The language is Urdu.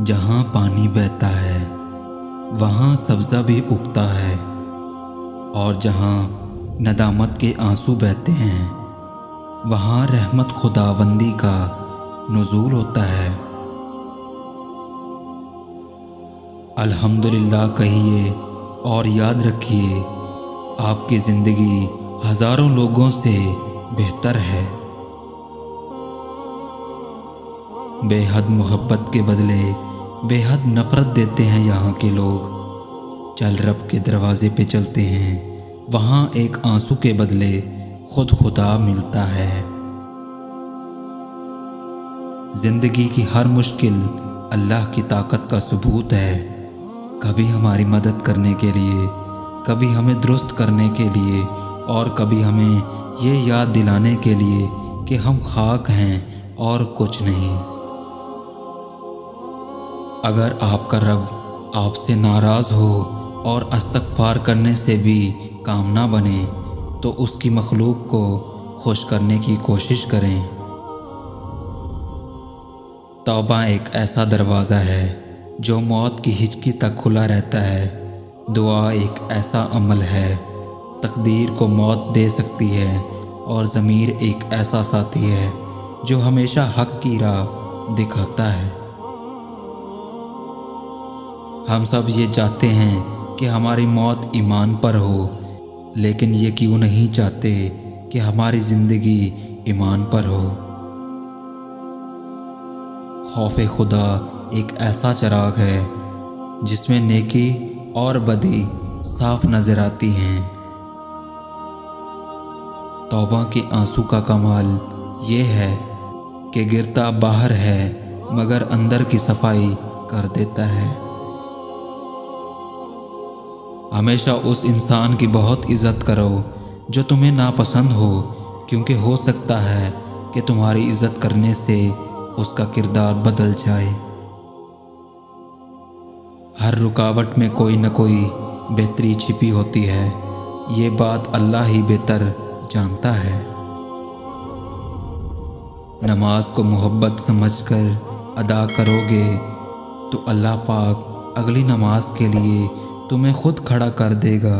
جہاں پانی بہتا ہے وہاں سبزہ بھی اگتا ہے، اور جہاں ندامت کے آنسو بہتے ہیں وہاں رحمت خداوندی کا نزول ہوتا ہے۔ الحمدللہ کہیے اور یاد رکھیے، آپ کی زندگی ہزاروں لوگوں سے بہتر ہے۔ بے حد محبت کے بدلے بے حد نفرت دیتے ہیں یہاں کے لوگ۔ چل رب کے دروازے پہ چلتے ہیں، وہاں ایک آنسو کے بدلے خود خدا ملتا ہے۔ زندگی کی ہر مشکل اللہ کی طاقت کا ثبوت ہے، کبھی ہماری مدد کرنے کے لیے، کبھی ہمیں درست کرنے کے لیے، اور کبھی ہمیں یہ یاد دلانے کے لیے کہ ہم خاک ہیں اور کچھ نہیں۔ اگر آپ کا رب آپ سے ناراض ہو اور استغفار کرنے سے بھی کام نہ بنے تو اس کی مخلوق کو خوش کرنے کی کوشش کریں۔ توبہ ایک ایسا دروازہ ہے جو موت کی ہچکی تک کھلا رہتا ہے۔ دعا ایک ایسا عمل ہے، تقدیر کو موت دے سکتی ہے، اور ضمیر ایک ایسا ساتھی ہے جو ہمیشہ حق کی راہ دکھاتا ہے۔ ہم سب یہ چاہتے ہیں کہ ہماری موت ایمان پر ہو، لیکن یہ کیوں نہیں چاہتے کہ ہماری زندگی ایمان پر ہو؟ خوف خدا ایک ایسا چراغ ہے جس میں نیکی اور بدی صاف نظر آتی ہیں۔ توبہ کے آنسو کا کمال یہ ہے کہ گرتا باہر ہے مگر اندر کی صفائی کر دیتا ہے۔ ہمیشہ اس انسان کی بہت عزت کرو جو تمہیں ناپسند ہو، کیونکہ ہو سکتا ہے کہ تمہاری عزت کرنے سے اس کا کردار بدل جائے۔ ہر رکاوٹ میں کوئی نہ کوئی بہتری چھپی ہوتی ہے، یہ بات اللہ ہی بہتر جانتا ہے۔ نماز کو محبت سمجھ کر ادا کرو گے تو اللہ پاک اگلی نماز کے لیے تمہیں خود کھڑا کر دے گا۔